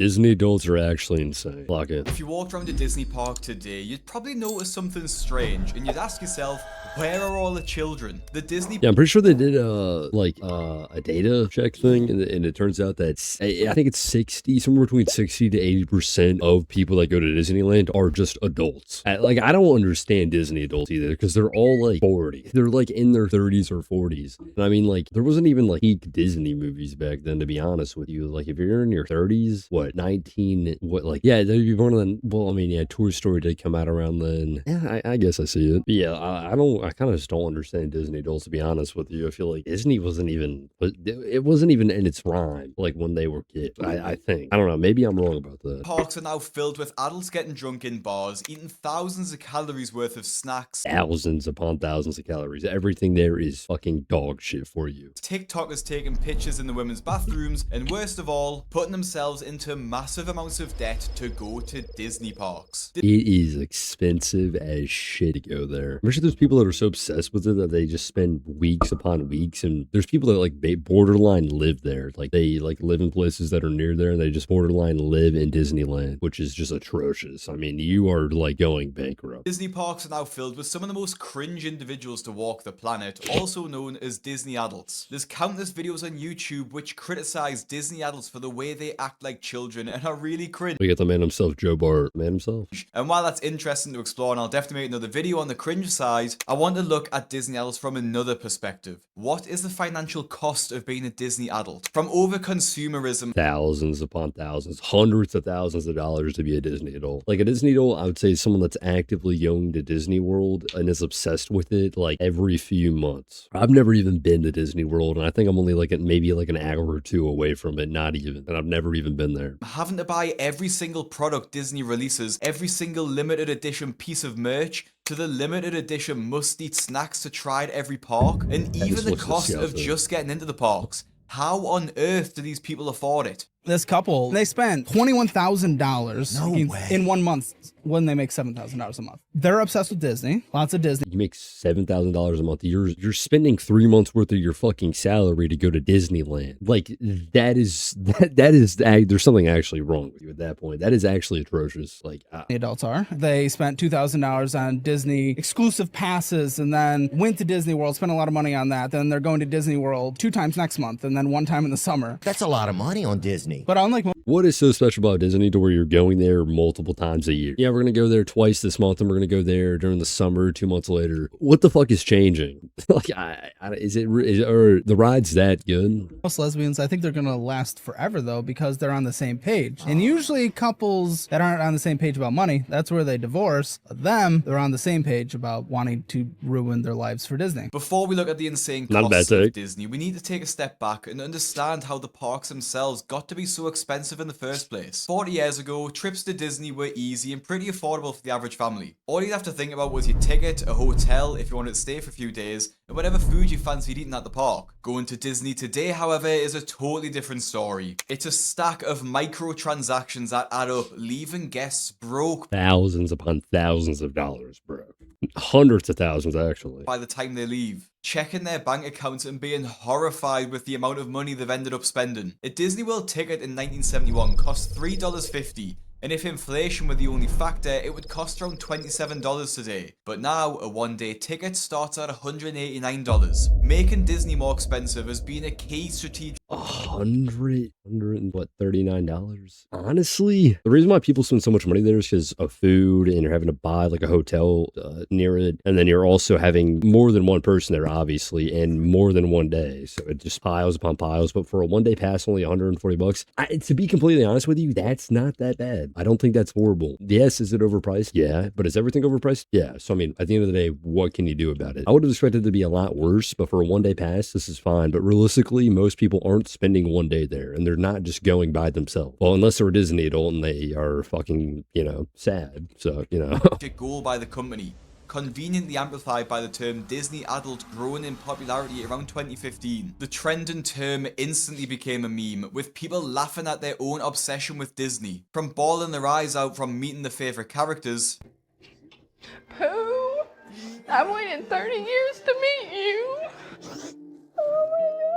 Disney adults are actually insane. Lock it. If you walked around a Disney park today, you'd probably notice something strange, and you'd ask yourself, where are all the children? The Disney... Yeah, I'm pretty sure they did a data check thing, and it turns out that I think it's 60, somewhere between 60 to 80% of people that go to Disneyland are just adults. I don't understand Disney adults either, because they're all like 40. They're like in their 30s or 40s. And I mean, like, there wasn't even like peak Disney movies back then, to be honest with you. Like, if you're in your 30s, they'd be one of the, well, I mean, yeah, Toy Story did come out around then. Yeah, I guess I see it. But yeah, I kind of just don't understand Disney adults, to be honest with you. I feel like Disney wasn't even in its prime, like, when they were kids. I think. I don't know. Maybe I'm wrong about that. Parks are now filled with adults getting drunk in bars, eating thousands of calories worth of snacks. Thousands upon thousands of calories. Everything there is fucking dog shit for you. TikTokers taking pictures in the women's bathrooms, and worst of all, putting themselves into massive amounts of debt to go to Disney parks. It is expensive as shit to go there. I'm sure there's people that are so obsessed with it that they just spend weeks upon weeks, and there's people that like they borderline live there. Like, they like live in places that are near there, and they just borderline live in Disneyland, which is just atrocious. I mean, you are like going bankrupt. Disney parks are now filled with some of the most cringe individuals to walk the planet, also known as Disney adults. There's countless videos on YouTube which criticize Disney adults for the way they act like children and are really cringe. We got the man himself, Joe Bart, man himself. And while that's interesting to explore, and I'll definitely make another video on the cringe side, I want to look at Disney adults from another perspective. What is the financial cost of being a Disney adult? From over-consumerism, Thousands upon thousands, hundreds of thousands of dollars to be a Disney adult. Like, a Disney adult, I would say, is someone that's actively going to Disney World and is obsessed with it like every few months. I've never even been to Disney World, and I think I'm only like maybe like an hour or two away from it, not even, and I've never even been there. having to buy every single product Disney releases, every single limited edition piece of merch, to the limited edition must-eat snacks to try at every park, and even the cost of just getting into the parks. How on earth do these people afford it? This couple, they spent $21,000 in 1 month when they make $7,000 a month. They're obsessed with Disney, lots of Disney. You make $7,000 a month. You're spending 3 months worth of your fucking salary to go to Disneyland. Like, that is there's something actually wrong with you at that point. That is actually atrocious. Like, The adults are. They spent $2,000 on Disney exclusive passes, and then went to Disney World, spent a lot of money on that. Then they're going to Disney World 2 times next month, and then 1 time in the summer. That's a lot of money on Disney. But unlike what is so special about Disney to where you're going there multiple times a year? Yeah, we're going to go there twice this month, and we're going to go there during the summer 2 months later. What the fuck is changing? Like, is the ride's that good? most lesbians, I think they're going to last forever, though, because they're on the same page. And usually couples that aren't on the same page about money, that's where they divorce. But them, they're on the same page about wanting to ruin their lives for Disney. Before we look at the insane costs of Disney, we need to take a step back and understand how the parks themselves got to be so expensive in the first place. 40 years ago, trips to Disney were easy and pretty affordable for the average family. All you'd have to think about was your ticket, a hotel if you wanted to stay for a few days, and whatever food you fancied eating at the park. Going to Disney today, however, is a totally different story. It's a stack of microtransactions that add up, leaving guests broke. Thousands upon thousands of dollars, bro. Hundreds of thousands, actually. By the time they leave. Checking their bank accounts and being horrified with the amount of money they've ended up spending. A Disney World ticket in 1971 cost $3.50. And if inflation were the only factor, it would cost around $27 today. But now, a one-day ticket starts at $189. Making Disney more expensive has been a key strategic... $39? Honestly, the reason why people spend so much money there is because of food, and you're having to buy like a hotel near it, and then you're also having more than one person there, obviously, and more than one day, so it just piles upon piles. But for a one-day pass, only $140. To be completely honest with you, that's not that bad. I don't think that's horrible. Yes, is it overpriced? Yeah, but is everything overpriced? Yeah. So I mean, at the end of the day, what can you do about it? I would have expected it to be a lot worse, but for a one-day pass, this is fine. But realistically, most people aren't spending one day there, and they're not just going by themselves. Well, unless they're a Disney adult and they are fucking, sad. So, goal by the company, conveniently amplified by the term Disney adult growing in popularity around 2015. The trending term instantly became a meme, with people laughing at their own obsession with Disney. From bawling their eyes out from meeting their favorite characters. Pooh, I've waited 30 years to meet you. Oh my God.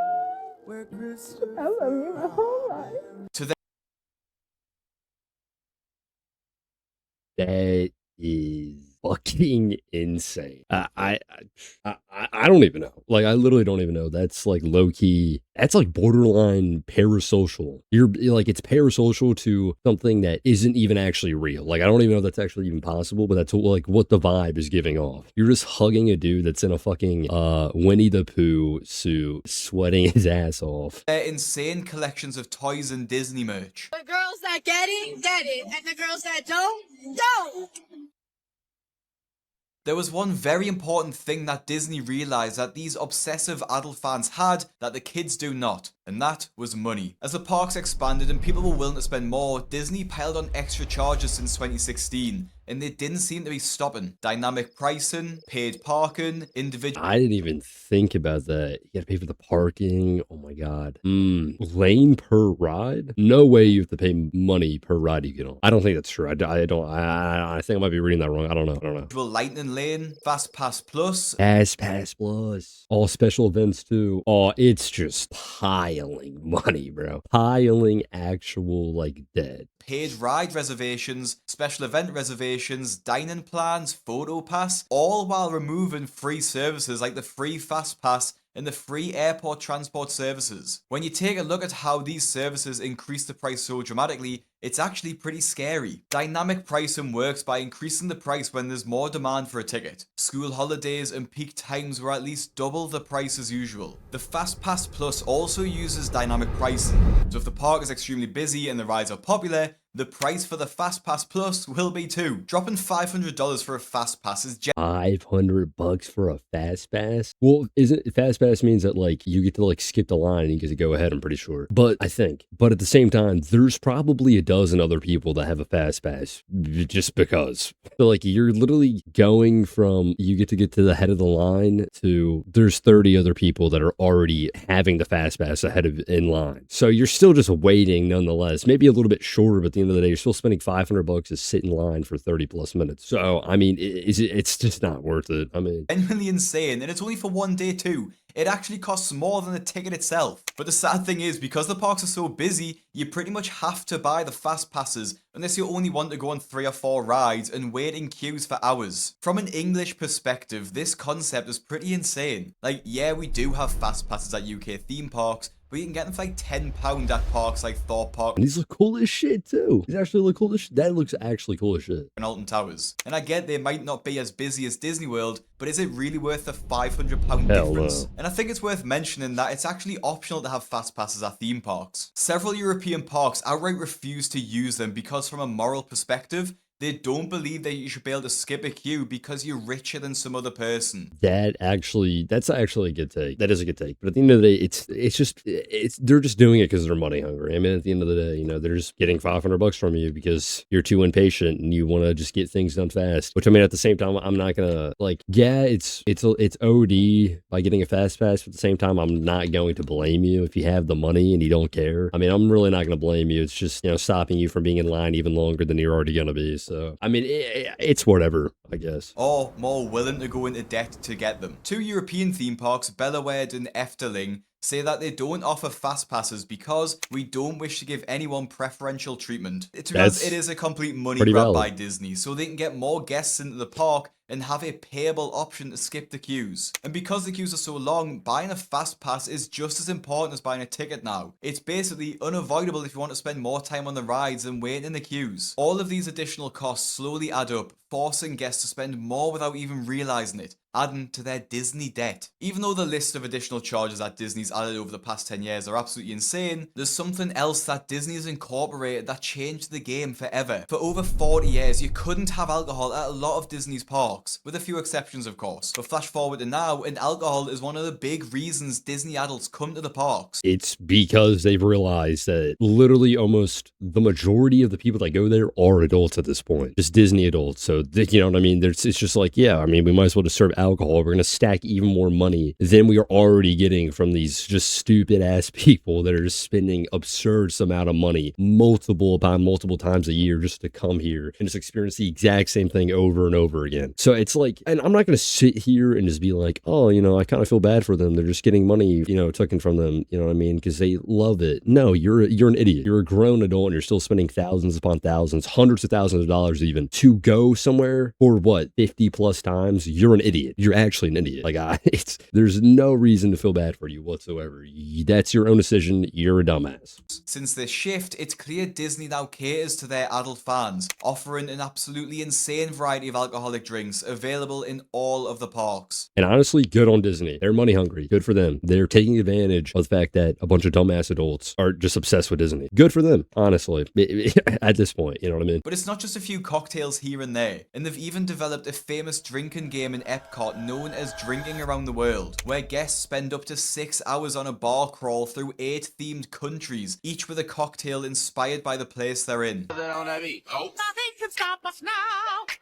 I love you my whole life. To That is fucking insane. I don't even know. Like, I literally don't even know. That's like low key. That's like borderline parasocial. You're like, it's parasocial to something that isn't even actually real. Like, I don't even know if that's actually even possible, but that's like what the vibe is giving off. You're just hugging a dude that's in a fucking Winnie the Pooh suit, sweating his ass off. Their insane collections of toys and Disney merch. The girls that get it, and the girls that don't. There was one very important thing that Disney realized that these obsessive adult fans had that the kids do not, and that was money. As the parks expanded and people were willing to spend more, Disney piled on extra charges since 2016, and they didn't seem to be stopping. Dynamic pricing, paid parking, individual... I didn't even think about that. You gotta pay for the parking. Oh my god. Lane per ride? No way you have to pay money per ride you get on. I don't think that's true. I think I might be reading that wrong. I don't know. Lightning Lane, Fast Pass Plus. Fast Pass Plus. All special events too. Oh, it's just piling money, bro. Piling actual, like, debt. Paid ride reservations, special event reservations, dining plans, photo pass, all while removing free services like the free Fast Pass and the free airport transport services. When you take a look at how these services increase the price so dramatically, it's actually pretty scary. Dynamic pricing works by increasing the price when there's more demand for a ticket. School holidays and peak times were at least double the price as usual. The Fast Pass Plus also uses dynamic pricing, so if the park is extremely busy and the rides are popular, the price for the Fast Pass Plus will be too. Dropping $500 for a Fast Pass is $500 for a Fast Pass? Well, isn't Fast Pass means that, like, you get to, like, skip the line and you get to go ahead, I'm pretty sure. But at the same time, there's probably a dozen other people that have a Fast Pass just because. So, like, you're literally going from you get to the head of the line to there's 30 other people that are already having the Fast Pass ahead of in line. So you're still just waiting nonetheless. Maybe a little bit shorter, but at the end of the day, you're still spending $500 to sit in line for 30 plus minutes. So, I mean, it's just not worth it. I mean, genuinely insane, and it's only for one day too. It actually costs more than the ticket itself. But the sad thing is, because the parks are so busy, you pretty much have to buy the fast passes unless you only want to go on 3 or 4 rides and wait in queues for hours. From an English perspective, this concept is pretty insane. Like, yeah, we do have fast passes at UK theme parks, but you can get them for like £10 at parks like Thorpe Park. And these look cool as shit too. These actually look cool as shit. That looks actually cool as shit. And Alton Towers. And I get they might not be as busy as Disney World, but is it really worth the £500 difference? And I think it's worth mentioning that it's actually optional to have fast passes at theme parks. Several European parks outright refuse to use them because from a moral perspective, they don't believe that you should be able to skip a queue because you're richer than some other person. That's actually a good take. That is a good take. But at the end of the day, they're just doing it because they're money hungry. I mean, at the end of the day, you know, they're just getting $500 from you because you're too impatient and you want to just get things done fast. Which, I mean, at the same time, I'm not gonna like, yeah, it's OD by getting a fast pass. But at the same time, I'm not going to blame you if you have the money and you don't care. I mean, I'm really not gonna blame you. It's just, you know, stopping you from being in line even longer than you're already gonna be. So, I mean, it's whatever, I guess. Or more willing to go into debt to get them. 2 European theme parks, Bellewaerde and Efteling, say that they don't offer fast passes because we don't wish to give anyone preferential treatment. To be honest, it is a complete money grab by Disney, so they can get more guests into the park and have a payable option to skip the queues. And because the queues are so long, buying a fast pass is just as important as buying a ticket now. It's basically unavoidable if you want to spend more time on the rides than waiting in the queues. All of these additional costs slowly add up, forcing guests to spend more without even realizing it, adding to their Disney debt. Even though the list of additional charges that Disney's added over the past 10 years are absolutely insane, there's something else that Disney has incorporated that changed the game forever. For over 40 years, you couldn't have alcohol at a lot of Disney's parks, with a few exceptions of course. But flash forward to now, and alcohol is one of the big reasons Disney adults come to the parks. It's because they've realized that literally almost the majority of the people that go there are adults at this point. Just Disney adults. So, you know what I mean? It's just like, yeah, I mean, we might as well just serve alcohol. We're going to stack even more money than we are already getting from these just stupid ass people that are just spending absurd amount of money multiple times a year just to come here and just experience the exact same thing over and over again. So it's like, and I'm not going to sit here and just be like, oh, you know, I kind of feel bad for them. They're just getting money, you know, taken from them. You know what I mean? Because they love it. No, you're an idiot. You're a grown adult and you're still spending thousands upon thousands, hundreds of thousands of dollars even to go somewhere for what, 50 plus times. You're an idiot. You're actually an idiot. Like there's no reason to feel bad for you whatsoever. That's your own decision. You're a dumbass. Since this shift, it's clear Disney now caters to their adult fans, offering an absolutely insane variety of alcoholic drinks available in all of the parks. And honestly, good on Disney. They're money hungry. Good for them. They're taking advantage of the fact that a bunch of dumbass adults are just obsessed with Disney. Good for them, honestly, at this point, you know what I mean? But it's not just a few cocktails here and there, and they've even developed a famous drinking game in Epcot known as Drinking Around the World, where guests spend up to 6 hours on a bar crawl through 8 themed countries, each with a cocktail inspired by the place they're in. Nothing can stop us now.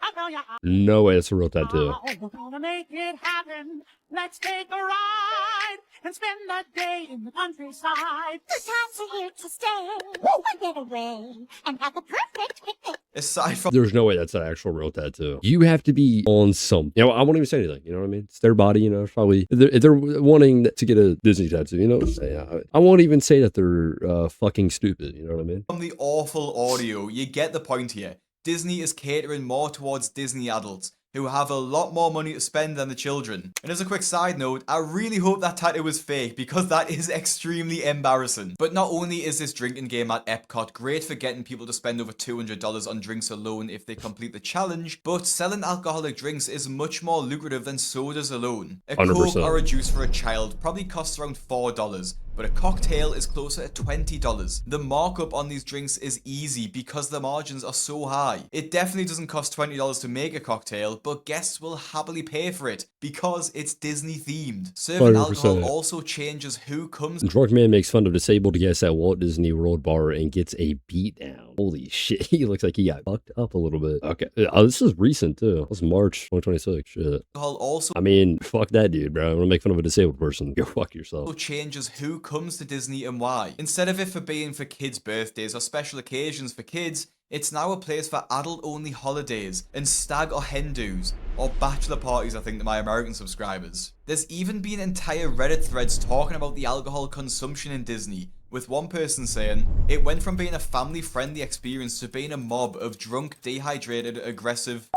I know ya. No way that's a real tattoo. We're gonna make it happen. Let's take a ride and spend the day in the countryside. The times are here to stay. We'll get away and have the perfect picnic. Aside from There's no way that's an actual real tattoo. You have to be on some. You know, I won't even say anything. You know what I mean? It's their body. You know, it's probably if they're wanting to get a Disney tattoo. You know, I won't even say that they're fucking stupid. You know what I mean? From the awful audio, you get the point here. Disney is catering more towards Disney adults, who have a lot more money to spend than the children. And as a quick side note, I really hope that tattoo is fake because that is extremely embarrassing. But not only is this drinking game at Epcot great for getting people to spend over $200 on drinks alone if they complete the challenge, but selling alcoholic drinks is much more lucrative than sodas alone. A 100%. Coke or a juice for a child probably costs around $4, but a cocktail is closer to $20. The markup on these drinks is easy because the margins are so high. It definitely doesn't cost $20 to make a cocktail, but guests will happily pay for it because it's Disney themed. Serving 100%. alcohol also changes who comes. Drunk man makes fun of disabled guests at Walt Disney World bar and gets a beat down. Holy shit, he looks like he got fucked up a little bit. Okay, this is recent too. This is March 2026. Shit. Alcohol also I mean, fuck that dude, bro. I'm gonna make fun of a disabled person. Go fuck yourself. changes who comes to Disney and why. Instead of it for being for kids' birthdays or special occasions for kids, it's now a place for adult-only holidays and stag or hen do's, or bachelor parties, I think, to my American subscribers. There's even been entire Reddit threads talking about the alcohol consumption in Disney, with one person saying, it went from being a family-friendly experience to being a mob of drunk, dehydrated, aggressive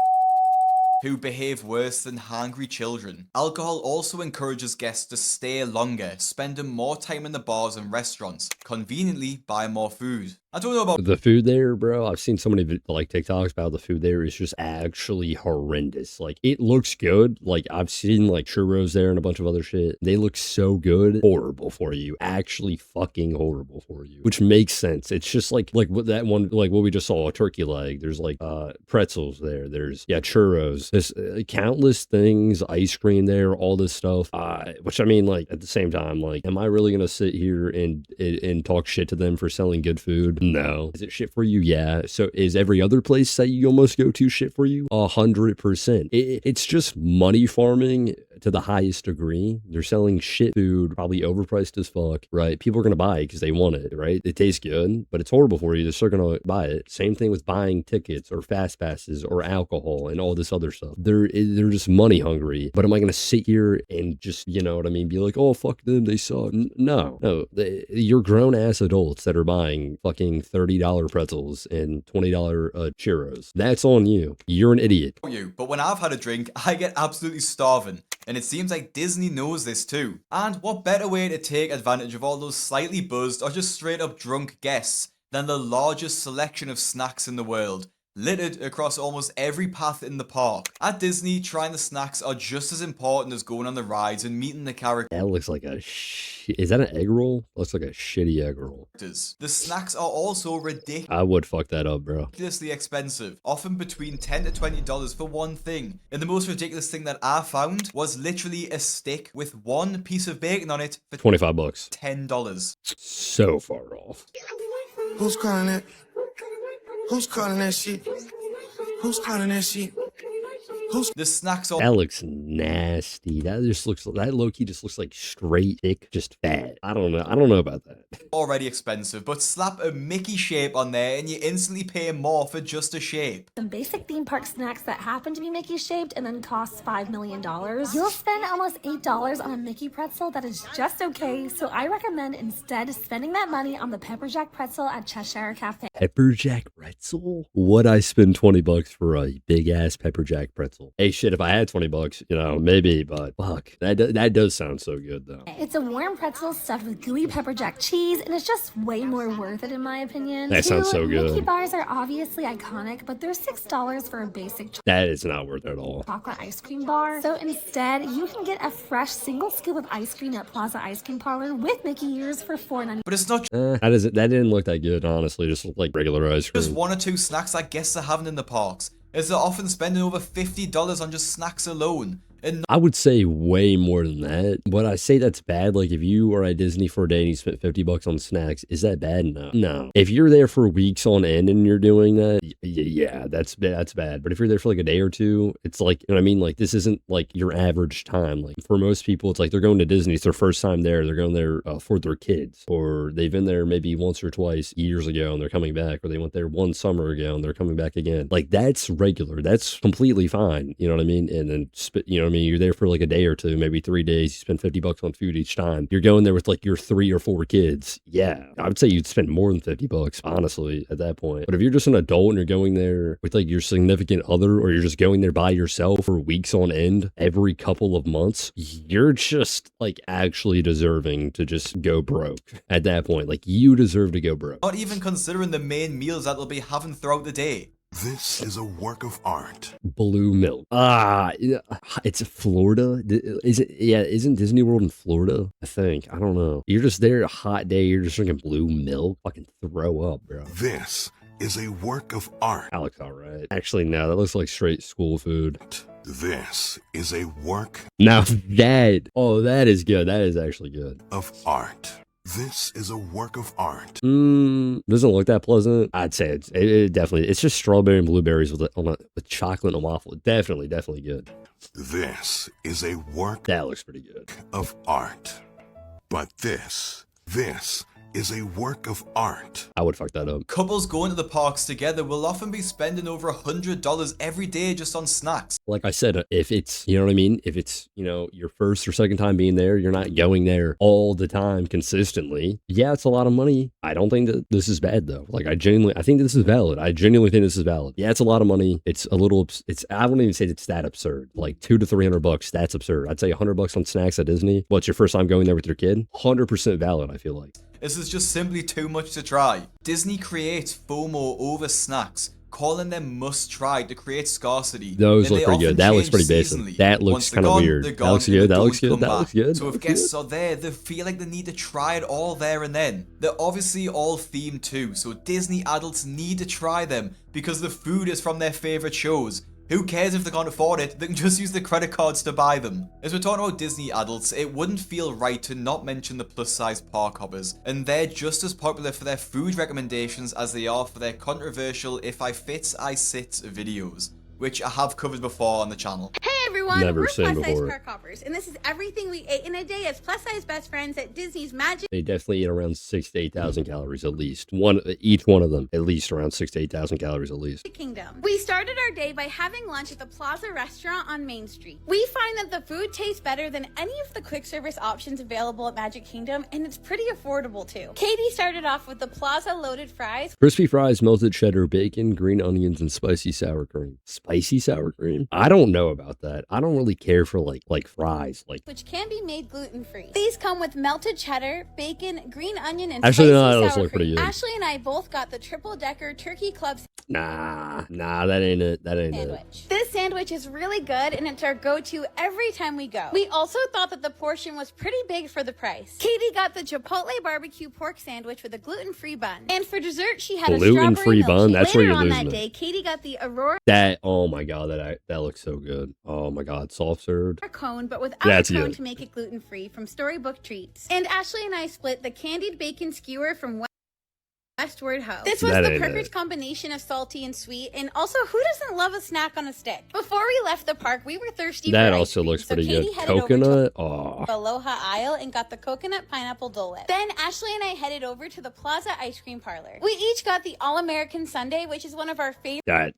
who behave worse than hungry children. Alcohol also encourages guests to stay longer, spending more time in the bars and restaurants, conveniently buy more food. I don't know about The food there, bro. I've seen so many like TikToks about the food there. It's just actually horrendous. Like, it looks good. Like, I've seen like churros there and a bunch of other shit. They look so good. Horrible for you. Actually fucking horrible for you. Which makes sense. It's just like what that one, like what we just saw, a turkey leg. There's like pretzels there. There's churros. There's countless things, ice cream there, all this stuff. Which I mean, like, at the same time, like, am I really gonna sit here and talk shit to them for selling good food? No. Is it shit for you? Yeah. So is every other place that you almost go to shit for you? 100%. It's just money farming to the highest degree. They're selling shit food, probably overpriced as fuck, right? People are going to buy it because they want it, right? It tastes good, but it's horrible for you. They're still going to buy it. Same thing with buying tickets or fast passes or alcohol and all this other stuff. They're just money hungry. But am I going to sit here and just, you know what I mean, be like, oh, fuck them, they suck? No. You're grown ass adults that are buying fucking $30 pretzels and $20 churros. That's on you. You're an idiot. But when I've had a drink, I get absolutely starving. And it seems like Disney knows this too. And what better way to take advantage of all those slightly buzzed or just straight up drunk guests than the largest selection of snacks in the world, littered across almost every path in the park. At Disney, trying the snacks are just as important as going on the rides and meeting the characters. That looks like is that an egg roll? Looks like a shitty egg roll. The snacks are also ridiculous. I would fuck that up, bro. Ridiculously expensive, often between $10 to $20 for one thing. And the most ridiculous thing that I found was literally a stick with one piece of bacon on it for $25. $10. So far off. Who's calling that? Who's calling that shit? Who's calling that shit? The snacks are That looks nasty. That low-key just looks like straight, thick, just fat. I don't know about that. already expensive, but slap a Mickey shape on there and you instantly pay more for just a shape. Some basic theme park snacks that happen to be Mickey shaped and then cost $5 million. You'll spend almost $8 on a Mickey pretzel that is just okay, so I recommend instead spending that money on the Pepper Jack pretzel at Cheshire Cafe. Pepper Jack pretzel? Would I spend $20 for a big ass Pepper Jack pretzel? Hey, shit, if I had $20, you know, maybe, but fuck, that does sound so good though. It's a warm pretzel stuffed with gooey Pepper Jack cheese, and it's just way more worth it in my opinion. That sounds so good. Mickey bars are obviously iconic, but they're $6 for a basic That is not worth it at all. chocolate ice cream bar. So instead, you can get a fresh single scoop of ice cream at Plaza Ice Cream Parlor with Mickey ears for $4.99. But it's not That didn't look that good, honestly. Just looked like regular ice cream. just one or two snacks that guests are having in the parks, as they're often spending over $50 on just snacks alone. And I would say way more than that. But I say that's bad. Like if you are at Disney for a day and you spent $50 on snacks, is that bad? No. No. If you're there for weeks on end and you're doing that, yeah, that's bad. But if you're there for like a day or two, it's like, you know what I mean? Like this isn't like your average time. Like for most people, it's like they're going to Disney. It's their first time there. They're going there for their kids, or they've been there maybe once or twice years ago and they're coming back, or they went there one summer ago and they're coming back again. Like that's regular. That's completely fine. You know what I mean? And then, you know what I mean? You're there for like a day or two, maybe 3 days. You spend $50 on food each time. You're going there with like your 3 or 4 kids. Yeah, I would say you'd spend more than $50, honestly, at that point. But if you're just an adult and you're going there with like your significant other, or you're just going there by yourself for weeks on end every couple of months, you're just like actually deserving to just go broke at that point. Like you deserve to go broke. not even considering the main meals that they'll be having throughout the day. This is a work of art. Blue milk. It's Florida. Is it? Yeah, isn't Disney World in Florida? I think. I don't know. You're just there a hot day. You're just drinking blue milk. Fucking throw up, bro. This is a work of art. That looks all right. Actually, no, that looks like straight school food. This is a work Now that is good. That is actually good. of art. This is a work of art. Doesn't look that pleasant. I'd say it definitely. It's just strawberry and blueberries with chocolate and a waffle. Definitely good. This is a work That looks pretty good. of art. But this is a work of art. I would fuck that up. Couples going to the parks together will often be spending over $100 every day just on snacks. Like I said, if it's, you know what I mean? If it's, you know, your first or second time being there, you're not going there all the time consistently. Yeah, it's a lot of money. I don't think that this is bad though. Like I think this is valid. I genuinely think this is valid. Yeah, it's a lot of money. It's a little, I wouldn't even say it's that absurd. Like $200 to $300, that's absurd. I'd say $100 on snacks at Disney. What's your first time going there with your kid? 100% valid, I feel like. This is just simply too much to try. Disney creates FOMO over snacks, calling them must try to create scarcity. Those Then look they pretty good. often That looks change pretty basic. seasonally. That looks Once they're kind of gone, weird. they're That gone, looks and good. they That don't looks good. come That back. looks good. So if guests are there, they feel like they need to try it all there and then. They're obviously all themed too, so Disney adults need to try them because the food is from their favorite shows. Who cares if they can't afford it? They can just use the credit cards to buy them. As we're talking about Disney adults, it wouldn't feel right to not mention the plus-size park hoppers, and they're just as popular for their food recommendations as they are for their controversial "If I Fit, I Sit" videos, which I have covered before on the channel. Hey everyone, Never we're seen plus size before. park hoppers, and this is everything we ate in a day as plus size best friends at Disney's Magic They definitely eat around 6,000 to 8,000 calories at least. Each one of them, at least around 6,000 to 8,000 calories at least. Kingdom. We started our day by having lunch at the Plaza restaurant on Main Street. We find that the food tastes better than any of the quick service options available at Magic Kingdom, and it's pretty affordable too. Katie started off with the Plaza loaded fries, Crispy fries, melted cheddar, bacon, green onions, and spicy sour cream. Spicy sour cream? I don't know about that. I don't really care for like fries. Like which can be made gluten-free. These come with melted cheddar, bacon, green onion, and Actually, spicy no, that does sour look pretty cream. good. Ashley and I both got the triple-decker turkey club nah, that ain't it. That ain't it. sandwich. This sandwich is really good, and it's our go-to every time we go. We also thought that the portion was pretty big for the price. Katie got the Chipotle barbecue pork sandwich with a gluten-free bun. And for dessert, she had a Gluten-free strawberry bun? milkshake. That's where Later you're on losing that it. day, Katie got the Aurora Oh my god, that looks so good. Oh my god, soft served. cone, but without That's a cone good. to make it gluten-free from Storybook Treats. And Ashley and I split the candied bacon skewer from Westward Ho. This was the perfect combination of salty and sweet, and also, who doesn't love a snack on a stick? Before we left the park, we were thirsty for ice cream. That also looks pretty good. Coconut? Oh. Aloha aisle and got the coconut pineapple Dole Whip. Then Ashley and I headed over to the Plaza Ice Cream Parlor. We each got the All-American Sundae, which is one of our favorite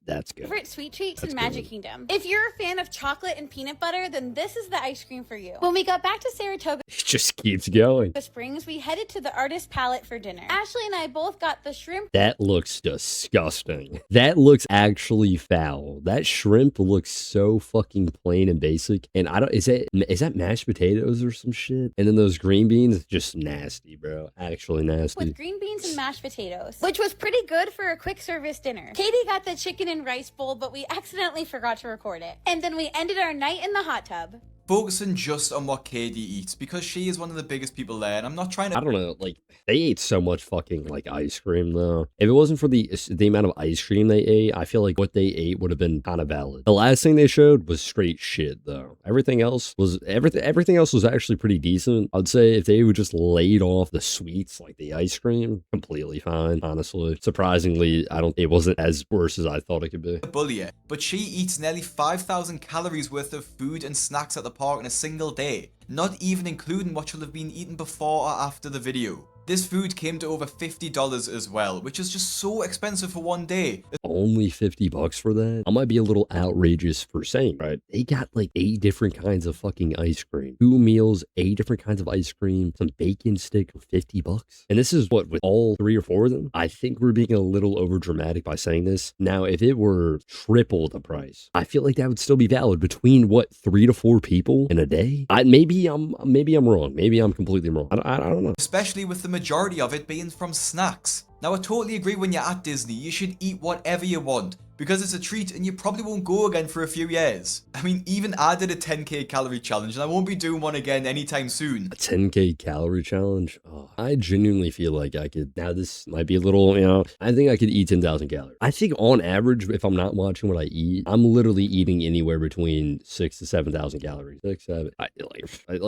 sweet treats in Magic Kingdom. If you're a fan of chocolate and peanut butter, then this is the ice cream for you. When we got back to Saratoga It just keeps going. Springs, we headed to the Artist Palette for dinner. Ashley and I both got the shrimp. That looks disgusting. That looks actually foul. That shrimp looks so fucking plain and basic. And I don't, is that mashed potatoes or some shit? And then those green beans, just nasty, bro. Actually nasty. With green beans and mashed potatoes, which was pretty good for a quick service dinner. Katie got the chicken and rice bowl, but we accidentally forgot to record it. And then we ended our night in the hot tub. Focusing just on what Katie eats, because she is one of the biggest people there, and I'm not trying to... I don't know, like, they ate so much fucking, like, ice cream, though. If it wasn't for the amount of ice cream they ate, I feel like what they ate would have been kind of valid. The last thing they showed was straight shit, though. Everything else was actually pretty decent. I'd say if they would just laid off the sweets, like the ice cream, completely fine, honestly. Surprisingly, it wasn't as worse as I thought it could be. Bully, but she eats nearly 5,000 calories worth of food and snacks at the park in a single day, not even including what she'll have been eating before or after the video. This food came to over $50 as well, which is just so expensive for one day. Only $50 for that? I might be a little outrageous for saying, right? They got like 8 different kinds of fucking ice cream. 2 meals, 8 different kinds of ice cream, some bacon stick for $50. And this is what, with all 3 or 4 of them? I think we're being a little over dramatic by saying this. Now, if it were triple the price, I feel like that would still be valid between what, 3 to 4 people in a day? Maybe I'm wrong. Maybe I'm completely wrong. I don't know. Especially with the majority of it being from snacks. Now, I totally agree when you're at Disney, you should eat whatever you want, because it's a treat and you probably won't go again for a few years. I mean, even I did a 10k calorie challenge and I won't be doing one again anytime soon. A 10k calorie challenge? Oh, I genuinely feel like I could, now this might be a little, I think I could eat 10,000 calories. I think on average, if I'm not watching what I eat, I'm literally eating anywhere between 6,000 to 7,000 calories. 6, 7,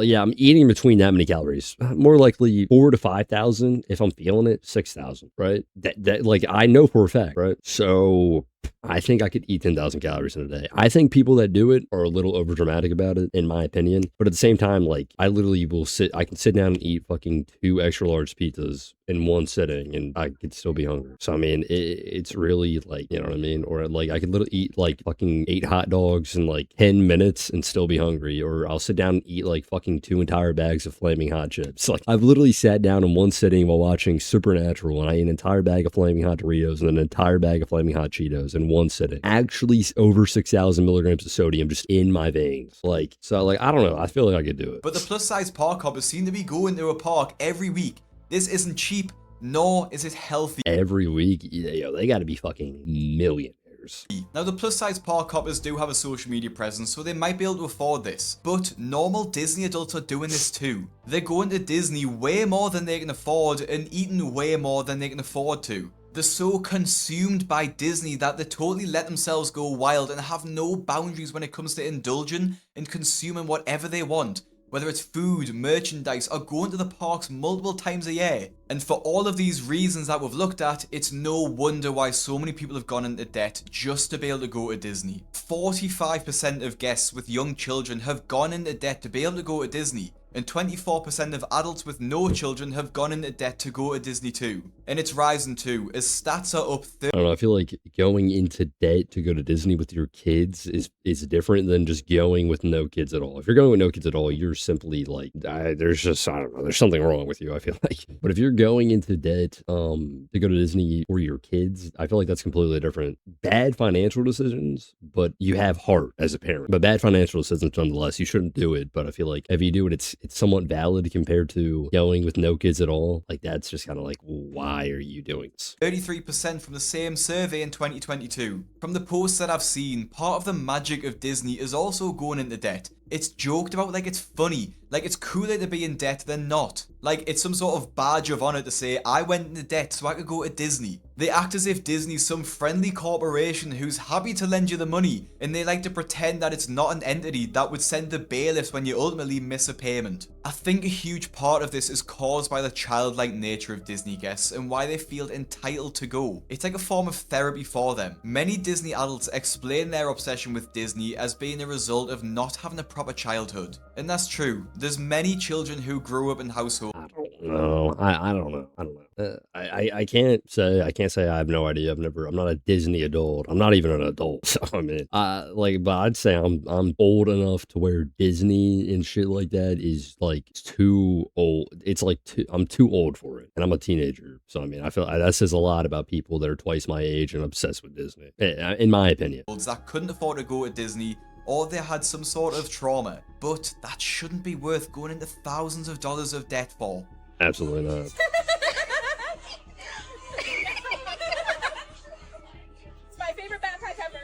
yeah, I'm eating between that many calories. More likely 4,000 to 5,000 if I'm feeling it, 6,000, right? That like, I know for a fact, right? So I think I could eat 10,000 calories in a day. I think people that do it are a little over dramatic about it, in my opinion. But at the same time, like, I literally I can sit down and eat fucking 2 extra large pizzas in one sitting and I could still be hungry. So, I mean, it's really like, you know what I mean? Or like, I could literally eat like fucking 8 hot dogs in like 10 minutes and still be hungry. Or I'll sit down and eat like fucking 2 entire bags of Flaming Hot chips. Like, I've literally sat down in one sitting while watching Supernatural and I ate an entire bag of Flaming Hot Doritos and an entire bag of Flaming Hot Cheetos in one sitting. Actually over 6,000 milligrams of sodium just in my veins. Like, so like, I don't know. I feel like I could do it. But the plus size park hoppers seem to be going to a park every week. This isn't cheap, nor is it healthy. Every week? Yo, they gotta be fucking millionaires. Now, the plus size park hoppers do have a social media presence, so they might be able to afford this. But normal Disney adults are doing this too. They're going to Disney way more than they can afford and eating way more than they can afford to. They're so consumed by Disney that they totally let themselves go wild and have no boundaries when it comes to indulging and consuming whatever they want. Whether it's food, merchandise, or going to the parks multiple times a year. And for all of these reasons that we've looked at, it's no wonder why so many people have gone into debt just to be able to go to Disney. 45% of guests with young children have gone into debt to be able to go to Disney. And 24% of adults with no children have gone into debt to go to Disney too. And it's rising too, as stats are up. I don't know, I feel like going into debt to go to Disney with your kids is different than just going with no kids at all. If you're going with no kids at all, you're simply like, there's something wrong with you, I feel like. But if you're going into debt to go to Disney for your kids, I feel like that's completely different. Bad financial decisions, but you have heart as a parent. But bad financial decisions nonetheless, you shouldn't do it. But I feel like if you do it, it's somewhat valid compared to going with no kids at all. Like, that's just kind of like, why are you doing this? 33% from the same survey in 2022. From the posts that I've seen, part of the magic of Disney is also going into debt. It's joked about like it's funny, like it's cooler to be in debt than not. Like it's some sort of badge of honor to say, I went into debt so I could go to Disney. They act as if Disney's some friendly corporation who's happy to lend you the money, and they like to pretend that it's not an entity that would send the bailiffs when you ultimately miss a payment. I think a huge part of this is caused by the childlike nature of Disney guests and why they feel entitled to go. It's like a form of therapy for them. Many Disney adults explain their obsession with Disney as being a result of not having a proper childhood. And that's true. There's many children who grew up in households. No, I don't know. I don't know. I can't say I have no idea. I'm not a Disney adult. I'm not even an adult. So I mean, but I'd say I'm old enough to where Disney and shit like that is like too old. It's like I'm too old for it, and I'm a teenager. So I mean, I feel that says a lot about people that are twice my age and obsessed with Disney, in my opinion. That couldn't afford to go to Disney, or they had some sort of trauma. But that shouldn't be worth going into thousands of dollars of debt for. Absolutely not. It's my favorite backpack ever.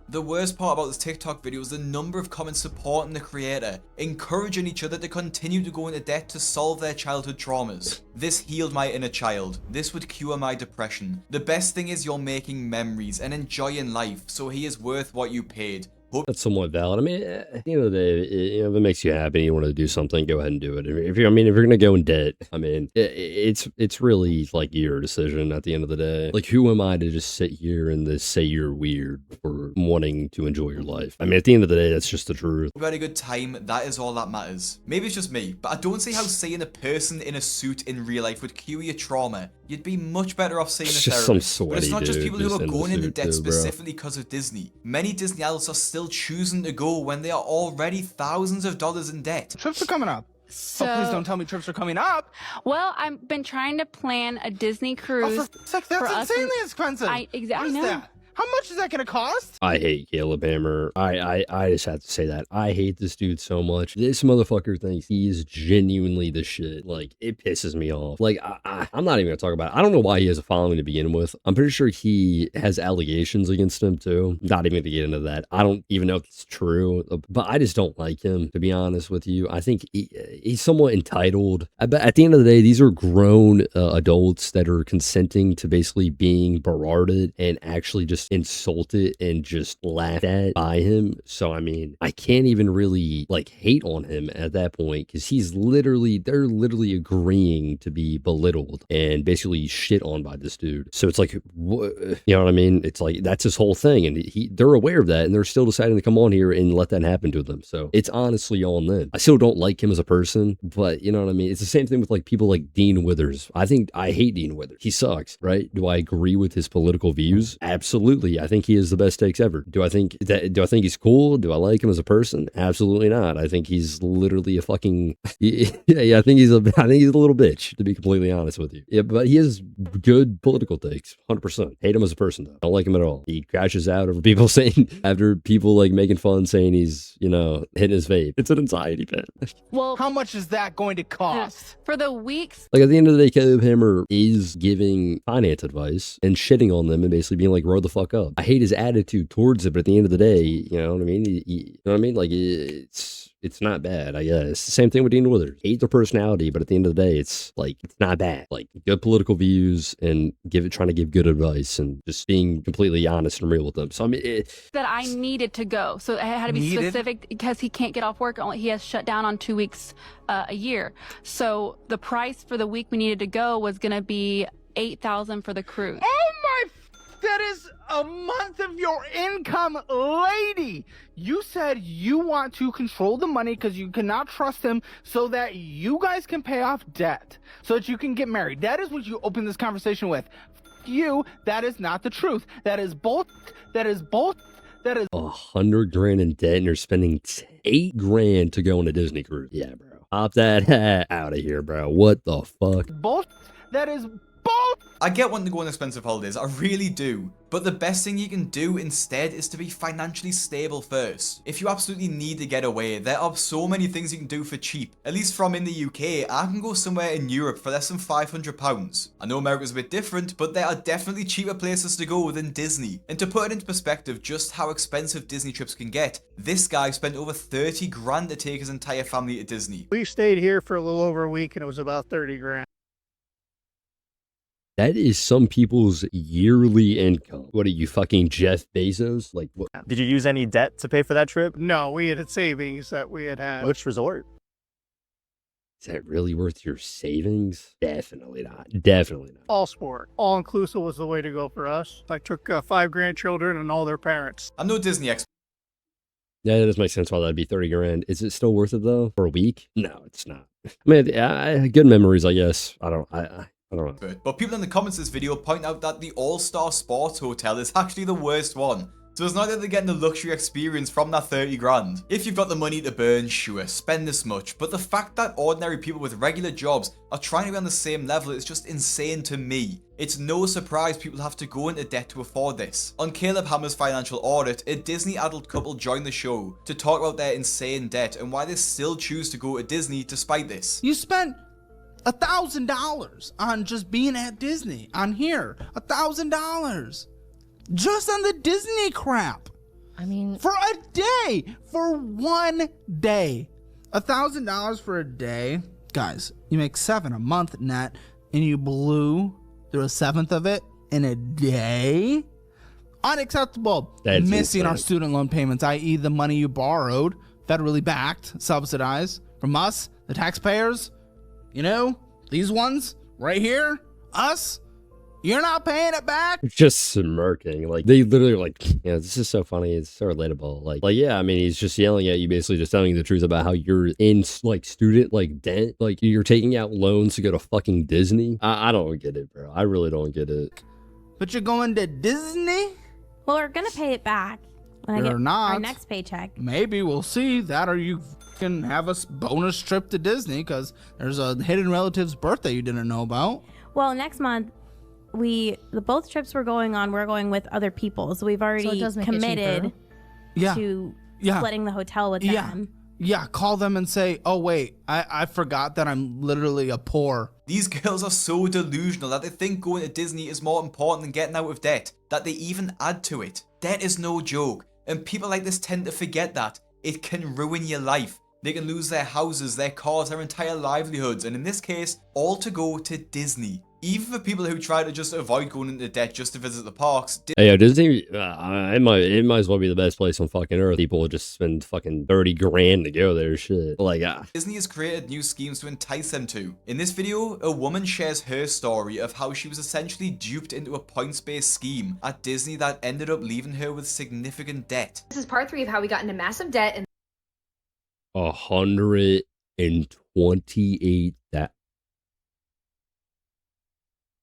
The worst part about this TikTok video is the number of comments supporting the creator, encouraging each other to continue to go into debt to solve their childhood traumas. This healed my inner child. This would cure my depression. The best thing is you're making memories and enjoying life, so he is worth what you paid. That's somewhat valid. I mean, at the end of the day, if it makes you happy, you want to do something, go ahead and do it. If you're gonna go in debt, I mean, it's really like your decision at the end of the day. Like, who am I to just sit here and just say you're weird for wanting to enjoy your life? I mean, at the end of the day, that's just the truth. We had a good time, that is all that matters. Maybe it's just me, but I don't see how seeing a person in a suit in real life would cure your trauma. You'd be much better off seeing a therapist. Some sweaty but it's not just dude people who are going into debt too, specifically because of Disney. Many Disney adults are still choosing to go when they are already thousands of dollars in debt. Trips are coming up. So, oh, please don't tell me trips are coming up. Well, I've been trying to plan a Disney cruise. Oh, that's insanely expensive. I What is know. that? How much is that going to cost? I hate Caleb Hammer. I just have to say that. I hate this dude so much. This motherfucker thinks he is genuinely the shit. Like, it pisses me off. Like, I'm not even going to talk about it. I don't know why he has a following to begin with. I'm pretty sure he has allegations against him, too. Not even to get into that. I don't even know if it's true, but I just don't like him, to be honest with you. I think he's somewhat entitled. But at the end of the day, these are grown adults that are consenting to basically being berarded and actually just insulted and just laughed at by him. So I mean, I can't even really like hate on him at that point, because they're literally agreeing to be belittled and basically shit on by this dude. So it's like, you know what I mean? It's like, that's his whole thing, and they're aware of that, and they're still deciding to come on here and let that happen to them. So it's honestly on them. I still don't like him as a person, but you know what I mean? It's the same thing with like people like Dean Withers. I hate Dean Withers. He sucks, right? Do I agree with his political views? Absolutely. I think he is the best takes ever. Do I think he's cool? Do I like him as a person? Absolutely not. I think he's literally a fucking I think he's a little bitch, to be completely honest with you. Yeah, but he has good political takes, 100%. Hate him as a person though. Don't like him at all. He crashes out over people after people like making fun, saying he's, you know, hitting his vape. It's an anxiety pit. Well, How much is that going to cost? for the weeks, Like, at the end of the day, Caleb Hammer is giving finance advice and shitting on them and basically being like, grow the fuck up. I hate his attitude towards it, but at the end of the day, you know what I mean? You know what I mean? Like, it's not bad, I guess. Same thing with Dean Withers. Hate their personality, but at the end of the day, it's like, it's not bad. Like, good political views and trying to give good advice and just being completely honest and real with them. So I mean, that I needed to go. So it had to be specific because he can't get off work. He has shut down on 2 weeks a year. So the price for the week we needed to go was going to be $8,000 for the cruise. Oh my! That is a month of your income, lady. You said you want to control the money because you cannot trust him, so that you guys can pay off debt, so that you can get married. That is what you opened this conversation with. You. That is not the truth. That is both. That is both. That is $100,000 in debt, and you're spending $8,000 to go on a Disney cruise. Yeah, bro. Pop that out of here, bro. What the fuck? both. That is both. I get wanting to go on expensive holidays, I really do. But the best thing you can do instead is to be financially stable first. If you absolutely need to get away, there are so many things you can do for cheap. At least from in the UK, I can go somewhere in Europe for less than £500. I know America's a bit different, but there are definitely cheaper places to go than Disney. And to put it into perspective just how expensive Disney trips can get, this guy spent over 30 grand to take his entire family to Disney. We stayed here for a little over a week and it was about 30 grand. That is some people's yearly income. What are you, fucking Jeff Bezos? Like, what? Did you use any debt to pay for that trip? No, we had savings that we had. Which resort? Is that really worth your savings? Definitely not. Definitely not. All sport. All inclusive was the way to go for us. I took 5 grandchildren and all their parents. I'm no Disney expert. Yeah, it does make sense why that'd be 30 grand. Is it still worth it though? For a week? No, it's not. I mean, good memories, I guess. I don't know. But people in the comments of this video point out that the All-Star Sports Hotel is actually the worst one. So it's not that they're getting the luxury experience from that 30 grand. If you've got the money to burn, sure, spend this much. But the fact that ordinary people with regular jobs are trying to be on the same level is just insane to me. It's no surprise people have to go into debt to afford this. On Caleb Hammer's financial audit, a Disney adult couple joined the show to talk about their insane debt and why they still choose to go to Disney despite this. You spent $1,000 on just being at Disney. On here, $1,000. Just on the Disney crap. I mean, for a day, for 1 day, $1,000 for a day. Guys, you make $7 a month net, and you blew through 1/7 of it in a day. Unacceptable. That's missing insane. our student loan payments, i.e., the money you borrowed, federally backed, subsidized from us, the taxpayers. You know, these ones right here, us. You're not paying it back? Just smirking. Like, they literally are like, yeah, this is so funny. It's so relatable. Like, yeah, I mean, he's just yelling at you, basically just telling you the truth about how you're in, like, student, like, debt. Like, you're taking out loans to go to fucking Disney. I don't get it, bro. I really don't get it. But you're going to Disney? well, we're gonna pay it back when I You're get not. our next paycheck. Maybe we'll see that, or you can have a bonus trip to Disney because there's a hidden relative's birthday you didn't know about. Well, next month, both trips we're going on, we're going with other people. So we've already does make it committed Yeah. to Yeah. splitting the hotel with Yeah. them. Yeah, call them and say, oh, wait, I forgot that I'm literally a poor. These girls are so delusional that they think going to Disney is more important than getting out of debt, that they even add to it. Debt is no joke, and people like this tend to forget that. It can ruin your life. They can lose their houses, their cars, their entire livelihoods, and in this case, all to go to Disney. Even for people who try to just avoid going into debt just to visit the parks. Hey, yo, Disney, it might as well be the best place on fucking earth. People just spend fucking 30 grand to go there, shit. Like, Disney has created new schemes to entice them to. In this video, a woman shares her story of how she was essentially duped into a points-based scheme at Disney that ended up leaving her with significant debt. This is part 3 of how we got into massive debt and 128 that.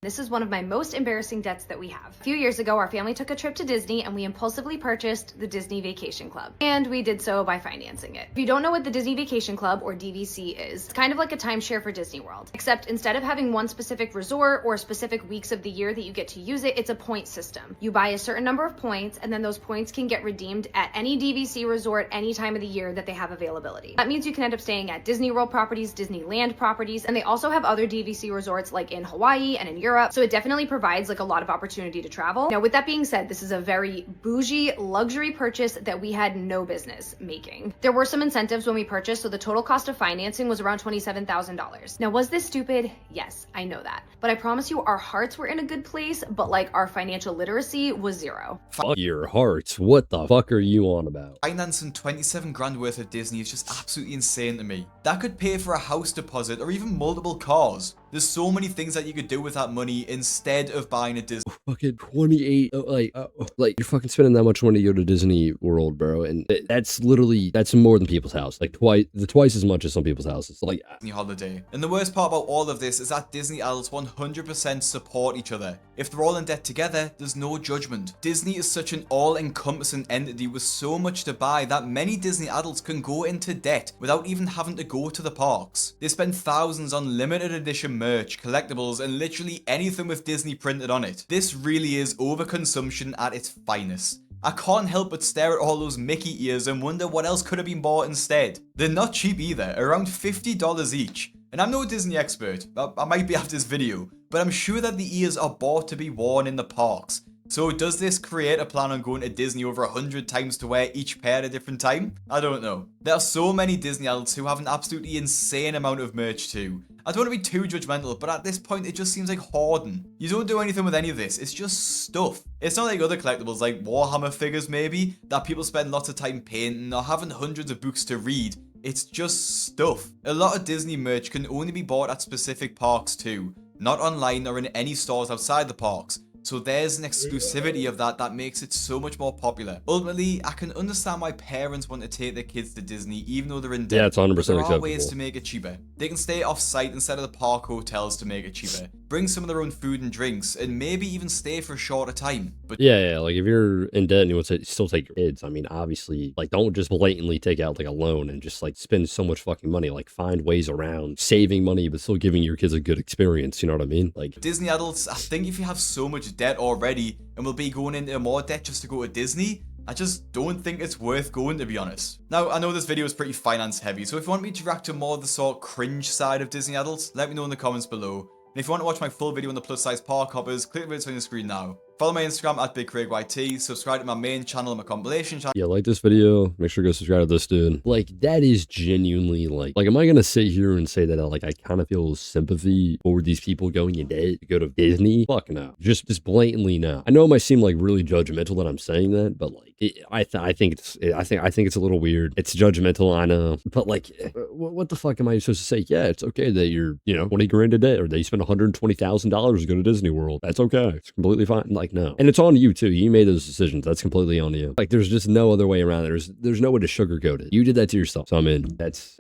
this is one of my most embarrassing debts that we have. A few years ago, our family took a trip to Disney and we impulsively purchased the Disney Vacation Club. And we did so by financing it. If you don't know what the Disney Vacation Club, or DVC, is, it's kind of like a timeshare for Disney World. Except instead of having one specific resort or specific weeks of the year that you get to use it, it's a point system. You buy a certain number of points and then those points can get redeemed at any DVC resort any time of the year that they have availability. That means you can end up staying at Disney World properties, Disneyland properties, and they also have other DVC resorts like in Hawaii and in Europe. So it definitely provides like a lot of opportunity to travel. Now, with that being said, this is a very bougie luxury purchase that we had no business making. There were some incentives when we purchased, so the total cost of financing was around $27,000. Now, was this stupid? Yes, I know that. But I promise you our hearts were in a good place, but like our financial literacy was 0. Fuck your hearts. What the fuck are you on about? Financing 27 grand worth of Disney is just absolutely insane to me. That could pay for a house deposit or even multiple cars. There's so many things that you could do with that money instead of buying a Disney. Fucking 28, like you're fucking spending that much money to go to Disney World, bro, and that's more than people's house, like twice as much as some people's houses, like holiday. And the worst part about all of this is that Disney adults 100% support each other. If they're all in debt together, there's no judgment. Disney is such an all-encompassing entity with so much to buy that many Disney adults can go into debt without even having to go to the parks. They spend thousands on limited edition merch, collectibles, and literally anything with Disney printed on it. This really is overconsumption at its finest. I can't help but stare at all those Mickey ears and wonder what else could have been bought instead. They're not cheap either, around $50 each. And I'm no Disney expert, I might be after this video, but I'm sure that the ears are bought to be worn in the parks. So does this create a plan on going to Disney over 100 times to wear each pair at a different time? I don't know. There are so many Disney adults who have an absolutely insane amount of merch too. I don't want to be too judgmental, but at this point it just seems like hoarding. You don't do anything with any of this, it's just stuff. It's not like other collectibles like Warhammer figures maybe, that people spend lots of time painting or having hundreds of books to read. It's just stuff. A lot of Disney merch can only be bought at specific parks too, not online or in any stores outside the parks. So there's an exclusivity of that makes it so much more popular. Ultimately, I can understand why parents want to take their kids to Disney even though they're in debt. Yeah, it's 100% There are acceptable. ways to make it cheaper. They can stay off-site instead of the park hotels to make it cheaper. Bring some of their own food and drinks, and maybe even stay for a shorter time. But yeah, like if you're in debt and you want to still take your kids, I mean, obviously, like don't just blatantly take out like a loan and just like spend so much fucking money. Like find ways around saving money but still giving your kids a good experience. You know what I mean? Like Disney adults, I think if you have so much debt already and will be going into more debt just to go to Disney, I just don't think it's worth going, to be honest. Now, I know this video is pretty finance heavy, so if you want me to react to more of the sort of cringe side of Disney adults, let me know in the comments below. And if you want to watch my full video on the plus size park hoppers, click the video on your screen now. Follow my Instagram at BigCraigYT, subscribe to my main channel and my compilation channel. Yeah, like this video, make sure to go subscribe to this dude. Like, that is genuinely like am I gonna sit here and say that like I kind of feel sympathy for these people going in debt to go to Disney? Fuck no. Just blatantly no. I know it might seem like really judgmental that I'm saying that, but like I think it's a little weird. It's judgmental, I know, but like what the fuck am I supposed to say? Yeah, it's okay that you're 20 grand a day or that you spend $120,000 to go to Disney World. That's okay. It's completely fine. Like no, and it's on you too. You made those decisions. That's completely on you. Like there's just no other way around it. There's no way to sugarcoat it. You did that to yourself. So I mean, it's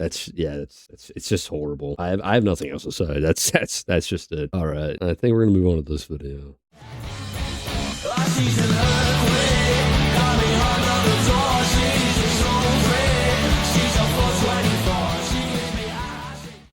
just horrible. I have nothing else to say. That's just it. All right, I think we're gonna move on to this video.